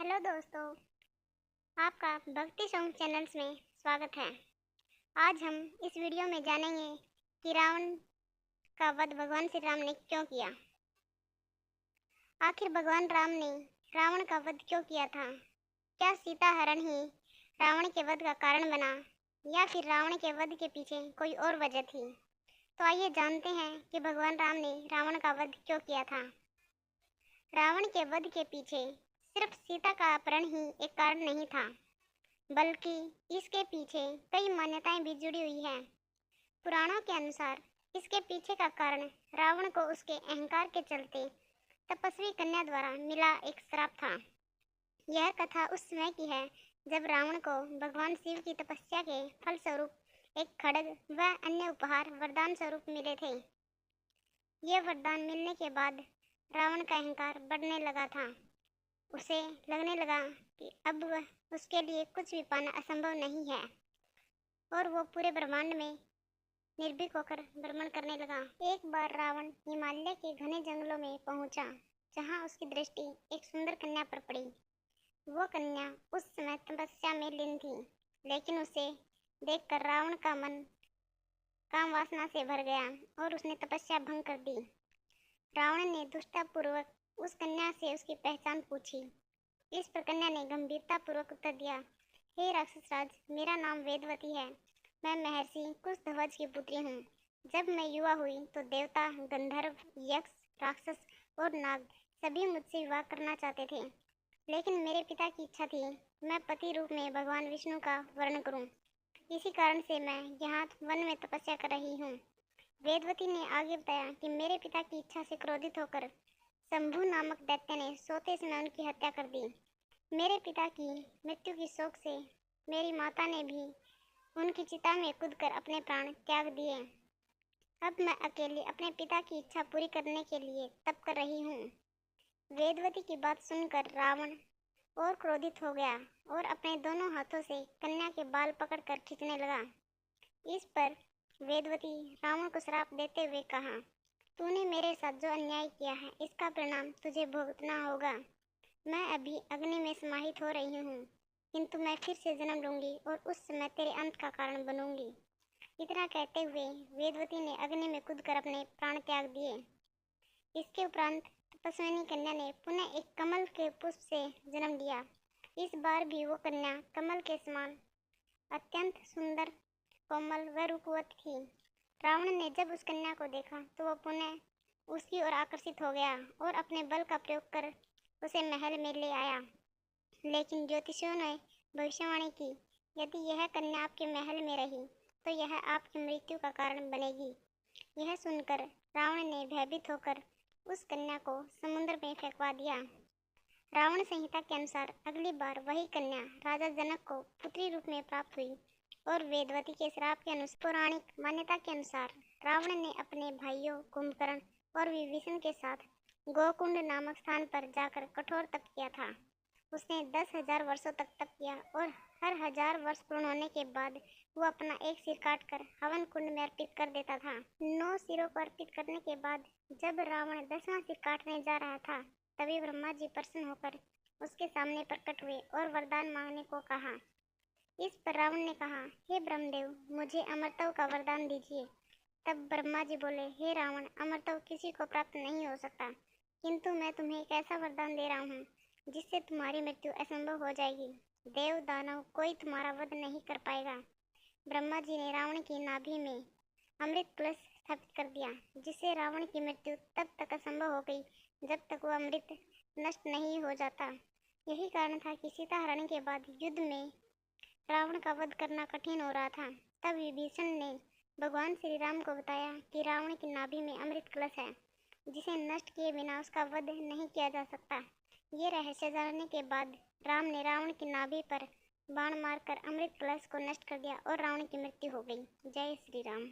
Hello दोस्तों, आपका भक्ति सॉन्ग चैनल्स में स्वागत है। आज हम इस वीडियो में जानेंगे कि रावण का वध भगवान श्री राम ने क्यों किया। आखिर भगवान राम ने रावण का वध क्यों किया था? क्या सीता हरण ही रावण के वध का कारण बना या फिर रावण के वध के पीछे कोई और वजह थी? तो आइए जानते हैं कि भगवान राम ने रावण का वध क्यों किया था। रावण के वध के पीछे सिर्फ सीता का अपहरण ही एक कारण नहीं था, बल्कि इसके पीछे कई मान्यताएं भी जुड़ी हुई हैं। पुराणों के अनुसार इसके पीछे का कारण रावण को उसके अहंकार के चलते तपस्वी कन्या द्वारा मिला एक श्राप था। यह कथा उस समय की है जब रावण को भगवान शिव की तपस्या के फल स्वरूप एक खड्ग व अन्य उपहार वरदान स्वरूप मिले थे। ये वरदान मिलने के बाद रावण का अहंकार बढ़ने लगा था। उसे लगने लगा कि अब उसके लिए कुछ भी पाना असंभव नहीं है और वो पूरे ब्रह्मांड में निर्भीक होकर भ्रमण करने लगा। एक बार रावण हिमालय के घने जंगलों में पहुंचा, जहां उसकी दृष्टि एक सुंदर कन्या पर पड़ी। वो कन्या उस समय तपस्या में लीन थी, लेकिन उसे देखकर रावण का मन काम वासना से भर गया और उसने तपस्या भंग कर दी। रावण ने दुष्टतापूर्वक उस कन्या से उसकी पहचान पूछी। इस पर कन्या ने गंभीरतापूर्वक उत्तर दिया, हे राक्षस राज, मेरा नाम वेदवती है। मैं महर्षि कुशध्वज की पुत्री हूँ। जब मैं युवा हुई तो देवता, गंधर्व, यक्ष, राक्षस और नाग सभी मुझसे विवाह करना चाहते थे, लेकिन मेरे पिता की इच्छा थी मैं पति रूप में भगवान विष्णु का वर्ण करूं। इसी कारण से मैं यहाँ वन में तपस्या कर रही हूँ। वेदवती ने आगे बताया कि मेरे पिता की इच्छा से क्रोधित होकर शंभु नामक दैत्य ने सोते समय उनकी हत्या कर दी। मेरे पिता की मृत्यु की शोक से मेरी माता ने भी उनकी चिता में कूदकर अपने प्राण त्याग दिए। अब मैं अकेली अपने पिता की इच्छा पूरी करने के लिए तप कर रही हूँ। वेदवती की बात सुनकर रावण और क्रोधित हो गया और अपने दोनों हाथों से कन्या के बाल पकड़कर खींचने लगा। इस पर वेदवती रावण को श्राप देते हुए कहा, तूने मेरे साथ जो अन्याय किया है इसका परिणाम तुझे भुगतना होगा। मैं अभी अग्नि में समाहित हो रही हूँ, किंतु मैं फिर से जन्म लूंगी और उस समय तेरे अंत का कारण बनूंगी। इतना कहते हुए वेदवती ने अग्नि में कूदकर अपने प्राण त्याग दिए। इसके उपरांत तपस्विनी कन्या ने पुनः एक कमल के पुष्प से जन्म लिया। इस बार भी वो कन्या कमल के समान अत्यंत सुंदर, कोमल व रूपवती थी। रावण ने जब उस कन्या को देखा तो वह पुनः उसकी ओर आकर्षित हो गया और अपने बल का प्रयोग कर उसे महल में ले आया। लेकिन ज्योतिषियों ने भविष्यवाणी की, यदि यह कन्या आपके महल में रही तो यह आपकी मृत्यु का कारण बनेगी। यह सुनकर रावण ने भयभीत होकर उस कन्या को समुद्र में फेंकवा दिया। रावण संहिता के अनुसार अगली बार वही कन्या राजा जनक को पुत्री रूप में प्राप्त हुई और वेदवती के श्राप के अनुसार पौराणिक मान्यता के अनुसार रावण ने अपने भाइयों कुंभकर्ण और विभीषण के साथ गोकुंड नामक स्थान पर जाकर कठोर तप किया था। उसने 10,000 वर्षों तक तप किया और हर 1000 वर्ष पूर्ण होने के बाद वो अपना एक सिर काटकर हवन कुंड में अर्पित कर देता था। 9 सिरों को अर्पित करने के बाद जब रावण 10वां सिर काटने जा रहा था, तभी ब्रह्मा जी प्रसन्न होकर उसके सामने प्रकट हुए और वरदान मांगने को कहा। इस पर रावण ने कहा, हे ब्रह्मदेव, मुझे अमरत्व का वरदान दीजिए। तब ब्रह्मा जी बोले, हे रावण, अमरत्व किसी को प्राप्त नहीं हो सकता, किंतु मैं तुम्हें एक ऐसा वरदान दे रहा हूँ जिससे तुम्हारी मृत्यु असंभव हो जाएगी। देव दानव कोई तुम्हारा वध नहीं कर पाएगा। ब्रह्मा जी ने रावण की नाभि में अमृत कलश स्थापित कर दिया, जिससे रावण की मृत्यु तब तक असंभव हो गई जब तक वह अमृत नष्ट नहीं हो जाता। यही कारण था कि सीता हरण के बाद युद्ध में रावण का वध करना कठिन हो रहा था। तब विभीषण ने भगवान श्री राम को बताया कि रावण की नाभि में अमृत कलश है, जिसे नष्ट किए बिना उसका वध नहीं किया जा सकता। ये रहस्य जानने के बाद राम ने रावण की नाभि पर बाण मारकर अमृत कलश को नष्ट कर दिया और रावण की मृत्यु हो गई। जय श्री राम।